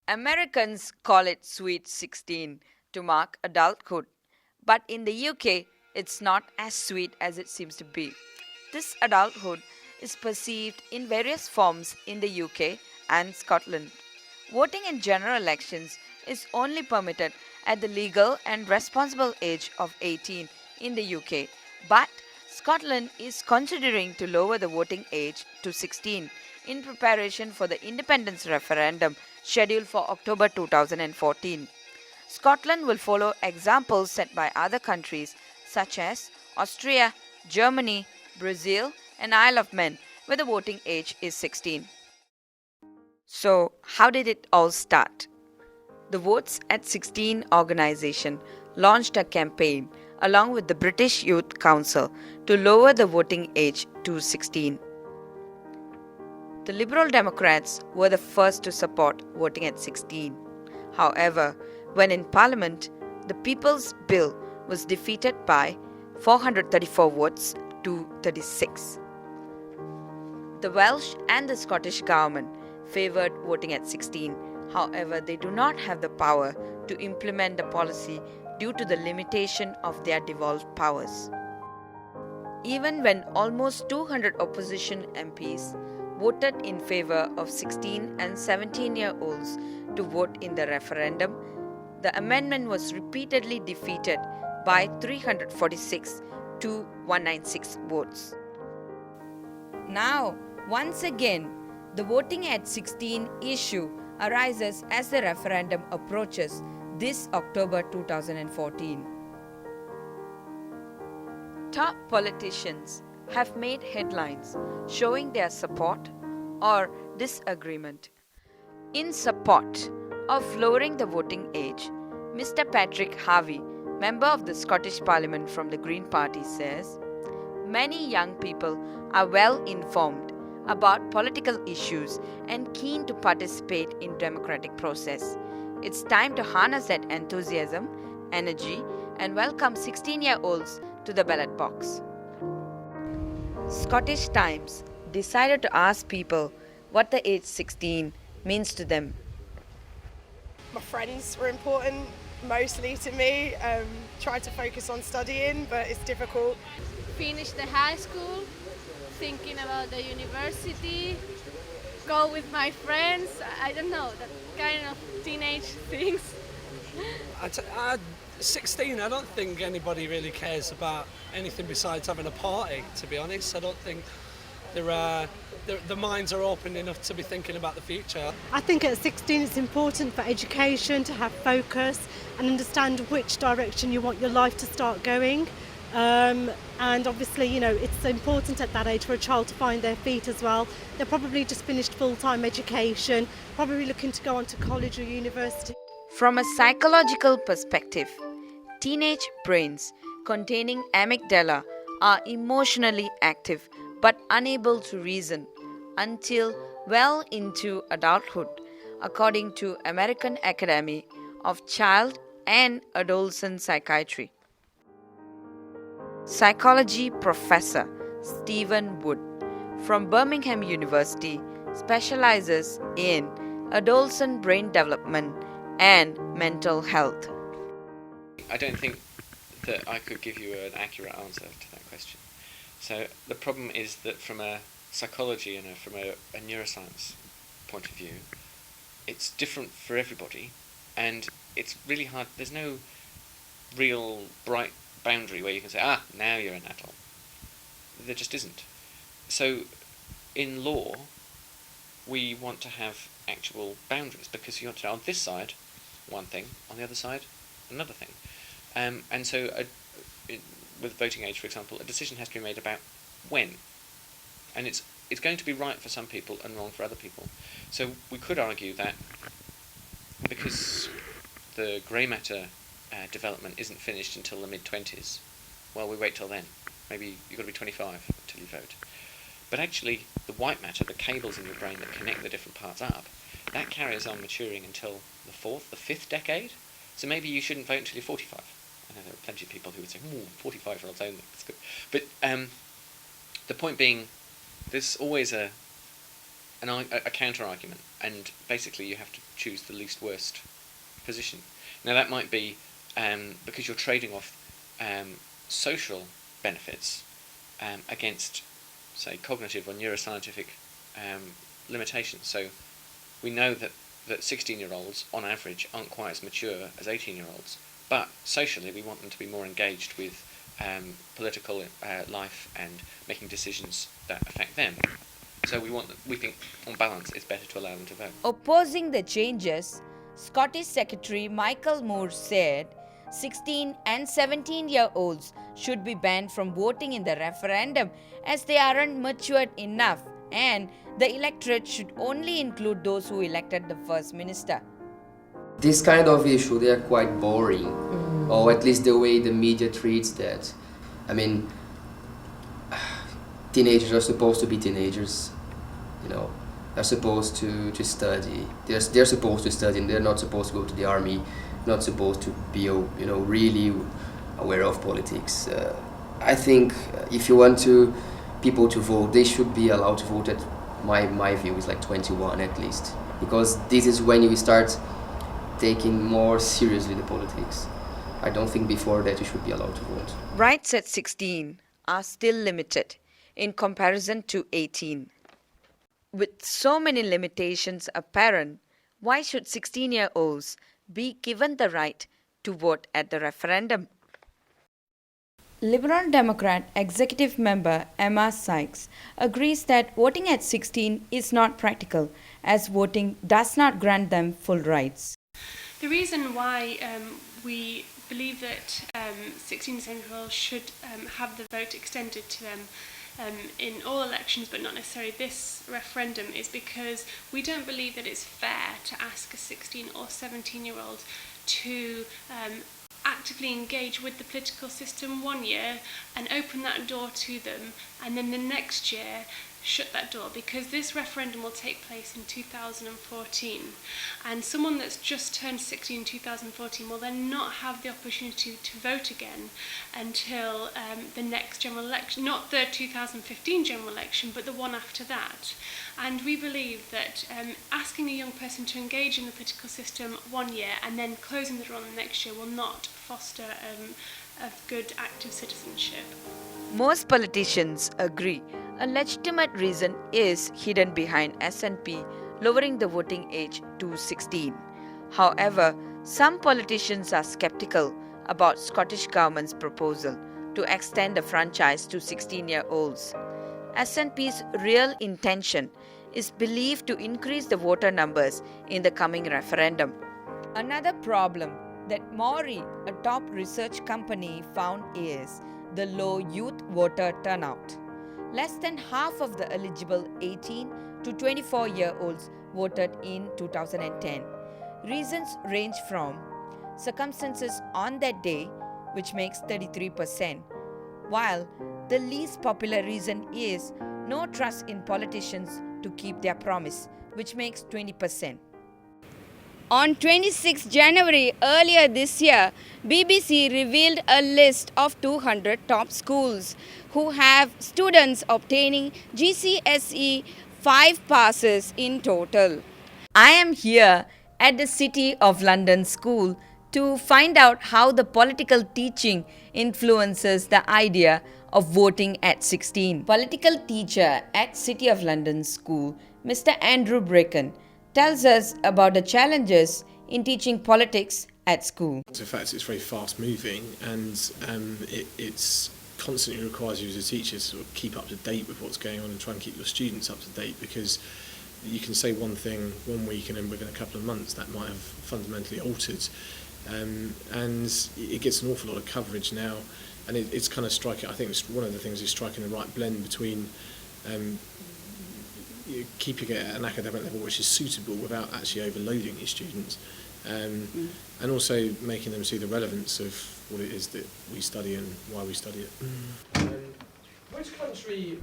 Americans call it Sweet 16 to mark adulthood, but in the UK, it's not as sweet as it seems to be. This adulthood is perceived in various forms in the UK and Scotland. Voting in general elections is only permitted at the legal and responsible age of 18 in the UK, but Scotland is considering to lower the voting age to 16 in preparation for the independence referendum scheduled for October 2014. Scotland will follow examples set by other countries such as Austria, Germany, Brazil, and Isle of Man, where the voting age is 16. So, how did it all start? The Votes at 16 organization launched a campaign along with the British Youth Council to lower the voting age to 16. The Liberal Democrats were the first to support voting at 16. However, when in Parliament, the People's Bill was defeated by 434 votes to 36. The Welsh and the Scottish government favoured voting at 16. However, they do not have the power to implement the policy due to the limitation of their devolved powers. Even when almost 200 opposition MPs voted in favour of 16 and 17-year-olds to vote in the referendum, the amendment was repeatedly defeated by 346 to 196 votes. Now, once again, the voting at 16 issue arises as the referendum approaches this October 2014. Top politicians have made headlines showing their support or disagreement. In support of lowering the voting age, Mr. Patrick Harvie, member of the Scottish Parliament from the Green Party, says, "Many young people are well informed about political issues and keen to participate in democratic process. It's time to harness that enthusiasm, energy, and welcome 16-year-olds to the ballot box." Scottish Times decided to ask people what the age 16 means to them. My friends were important mostly to me. Tried to focus on studying, but it's difficult. Finish the high school, thinking about the university, go with my friends. I don't know, that kind of teenage things. 16, I don't think anybody really cares about anything besides having a party, to be honest. I don't think the minds are open enough to be thinking about the future. I think at 16 it's important for education to have focus and understand which direction you want your life to start going. And obviously, it's important at that age for a child to find their feet as well. They're probably just finished full-time education, probably looking to go on to college or university. From a psychological perspective, teenage brains containing amygdala are emotionally active but unable to reason until well into adulthood, according to American Academy of Child and Adolescent Psychiatry. Psychology professor Stephen Wood from Birmingham University specializes in adolescent brain development and mental health. I don't think that I could give you an accurate answer to that question. So the problem is that from a psychology and from a neuroscience point of view, it's different for everybody, and it's really hard. There's no real bright boundary where you can say, now you're an adult. There just isn't. So in law, we want to have actual boundaries, because you want to know on this side one thing, on the other side another thing. And so with voting age, for example, a decision has to be made about when. And it's going to be right for some people and wrong for other people. So we could argue that because the grey matter development isn't finished until the mid-20s, well, we wait till then. Maybe you've got to be 25 until you vote. But actually, the white matter, the cables in your brain that connect the different parts up, that carries on maturing until the fourth, the fifth decade. So maybe you shouldn't vote until you're 45. I know there are plenty of people who would say, 45-year-olds only, that's good. But the point being, there's always a counter-argument, and basically you have to choose the least worst position. Now that might be because you're trading off social benefits against, say, cognitive or neuroscientific limitations. So we know that 16-year-olds, on average, aren't quite as mature as 18-year-olds, but socially we want them to be more engaged with political life and making decisions that affect them. So we think, on balance, it's better to allow them to vote. Opposing the changes, Scottish Secretary Michael Moore said 16 and 17-year-olds should be banned from voting in the referendum as they aren't matured enough, and the electorate should only include those who elected the First Minister. This kind of issue, they are quite boring, or at least the way the media treats that. I mean, teenagers are supposed to be teenagers, you know. They're supposed to study. They're supposed to study, and they're not supposed to go to the army. Not supposed to be, really aware of politics. I think if you want people to vote, they should be allowed to vote. At my view is like 21 at least, because this is when you start taking more seriously the politics. I don't think before that you should be allowed to vote. Rights at 16 are still limited in comparison to 18. With so many limitations apparent, why should 16-year-olds be given the right to vote at the referendum? Liberal Democrat Executive Member Emma Sykes agrees that voting at 16 is not practical, as voting does not grant them full rights. The reason why we believe that 16 and 17-year-olds should have the vote extended to them in all elections, but not necessarily this referendum, is because we don't believe that it's fair to ask a 16 or 17-year-old to actively engage with the political system one year and open that door to them, and then the next year shut that door, because this referendum will take place in 2014, and someone that's just turned 16 in 2014 will then not have the opportunity to vote again until the next general election, not the 2015 general election, but the one after that. And we believe that asking a young person to engage in the political system one year and then closing the door on the next year will not foster a good active citizenship. Most politicians agree a legitimate reason is hidden behind SNP lowering the voting age to 16. However, some politicians are skeptical about Scottish Government's proposal to extend the franchise to 16-year-olds. SNP's real intention is believed to increase the voter numbers in the coming referendum. Another problem that Maury, a top research company, found is the low youth voter turnout. Less than half of the eligible 18 to 24-year-olds voted in 2010. Reasons range from circumstances on that day, which makes 33%, while the least popular reason is no trust in politicians to keep their promise, which makes 20%. On 26 January earlier this year, BBC revealed a list of 200 top schools who have students obtaining GCSE 5 passes in total. I am here at the City of London School to find out how the political teaching influences the idea of voting at 16. Political teacher at City of London School, Mr. Andrew Bracken, tells us about the challenges in teaching politics at school. In fact, it's very fast moving, and it's constantly requires you as a teacher to sort of keep up to date with what's going on and try and keep your students up to date, because you can say one thing one week and then within a couple of months that might have fundamentally altered, and it gets an awful lot of coverage now, and it's kind of striking. I think one of the things is striking the right blend between keeping it at an academic level which is suitable without actually overloading your students, and also making them see the relevance of what it is that we study and why we study it. Which country?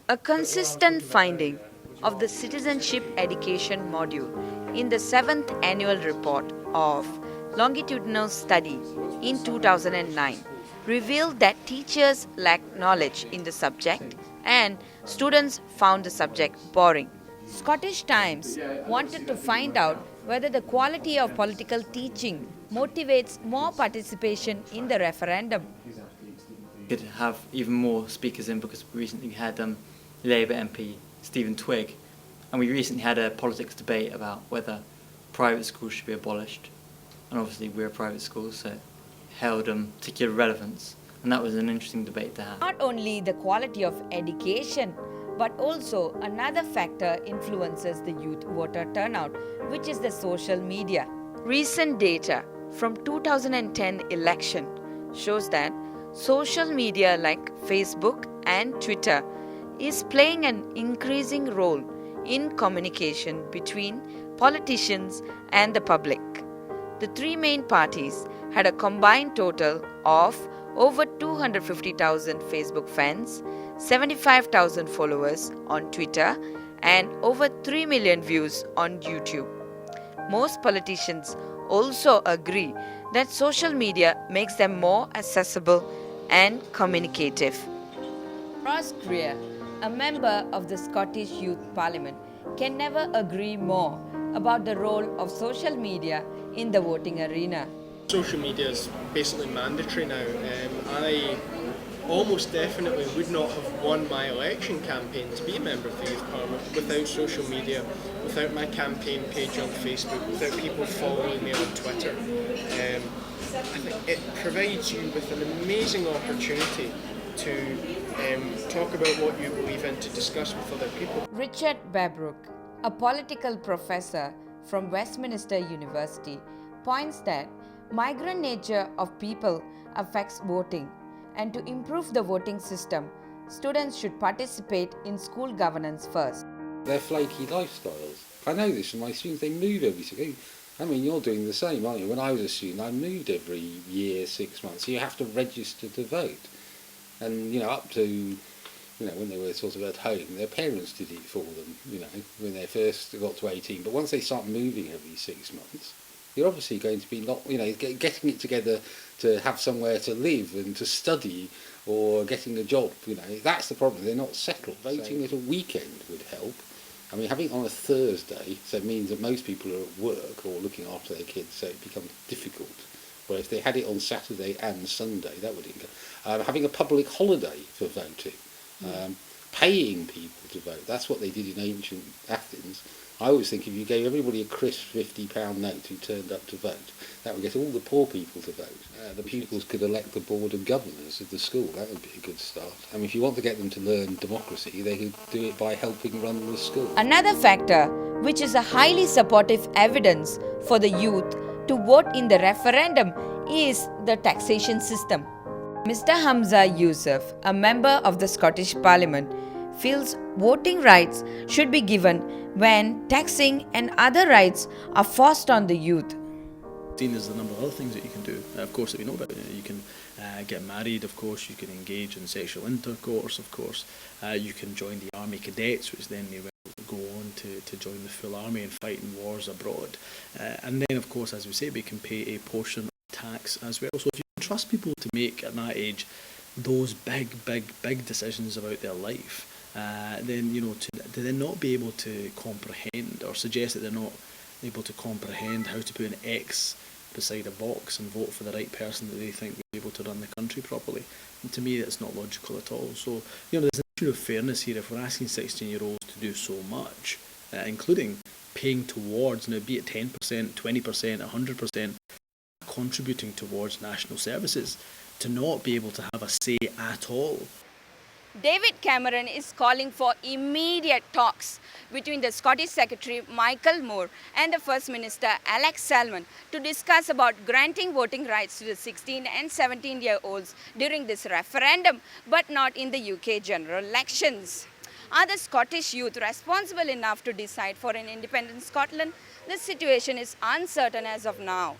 A consistent finding of the citizenship education module in the 7th annual report of longitudinal study in 2009 revealed that teachers lacked knowledge in the subject and students found the subject boring. Scottish Times wanted to find out whether the quality of political teaching motivates more participation in the referendum. Could have even more speakers in because we recently had Labour MP Stephen Twigg, and we recently had a politics debate about whether private schools should be abolished, and obviously we're a private school, so it held particular relevance, and that was an interesting debate to have. Not only the quality of education, but also another factor influences the youth voter turnout, which is the social media. Recent data from 2010 election shows that social media like Facebook and Twitter is playing an increasing role in communication between politicians and the public. The three main parties had a combined total of over 250,000 Facebook fans, 75,000 followers on Twitter, and over 3 million views on YouTube. Most politicians also agree that social media makes them more accessible and communicative. Ross Greer, a member of the Scottish Youth Parliament, can never agree more about the role of social media in the voting arena. Social media is basically mandatory now. I almost definitely would not have won my election campaign to be a member of the Youth Parliament without social media, without my campaign page on Facebook, without people following me on Twitter. I think it provides you with an amazing opportunity to talk about what you believe in, to discuss with other people. Richard Babrook, a political professor from Westminster University, points that migrant nature of people affects voting, and to improve the voting system, students should participate in school governance first. They're flaky lifestyles. I know this from my students, they move every 6 months. I mean, you're doing the same, aren't you? When I was a student, I moved every year, 6 months. So you have to register to vote. And, up to, when they were sort of at home, their parents did it for them, when they first got to 18. But once they start moving every 6 months, you're obviously going to be not, getting it together to have somewhere to live and to study or getting a job, that's the problem. They're not settled. Voting at a weekend would help. I mean, having it on a Thursday, so it means that most people are at work or looking after their kids, so it becomes difficult. Where if they had it on Saturday and Sunday, that would include having a public holiday for voting, paying people to vote. That's what they did in ancient Athens. I always think if you gave everybody a crisp £50 note who turned up to vote, that would get all the poor people to vote. The pupils could elect the board of governors of the school. That would be a good start. I mean, if you want to get them to learn democracy, they could do it by helping run the school. Another factor, which is a highly supportive evidence for the youth to vote in the referendum, is the taxation system. Mr. Hamza Yousaf, a member of the Scottish Parliament, feels voting rights should be given when taxing and other rights are forced on the youth. There's a number of other things that you can do, of course, that we know about. You can get married, of course, you can engage in sexual intercourse, of course, you can join the army cadets, which then may well go on to join the full army and fight in wars abroad. And then, of course, as we say, we can pay a portion of tax as well. So if you can trust people to make, at that age, those big decisions about their life, then, to then not be able to comprehend or suggest that they're not able to comprehend how to put an X beside a box and vote for the right person that they think will be able to run the country properly. And to me, that's not logical at all. So, there's an issue of fairness here. If we're asking 16-year-olds to do so much, including paying towards, be it 10%, 20%, 100%, contributing towards national services, to not be able to have a say at all. David Cameron is calling for immediate talks between the Scottish Secretary Michael Moore and the First Minister Alex Salmond to discuss about granting voting rights to the 16 and 17-year-olds during this referendum, but not in the UK general elections. Are the Scottish youth responsible enough to decide for an independent Scotland? This situation is uncertain as of now.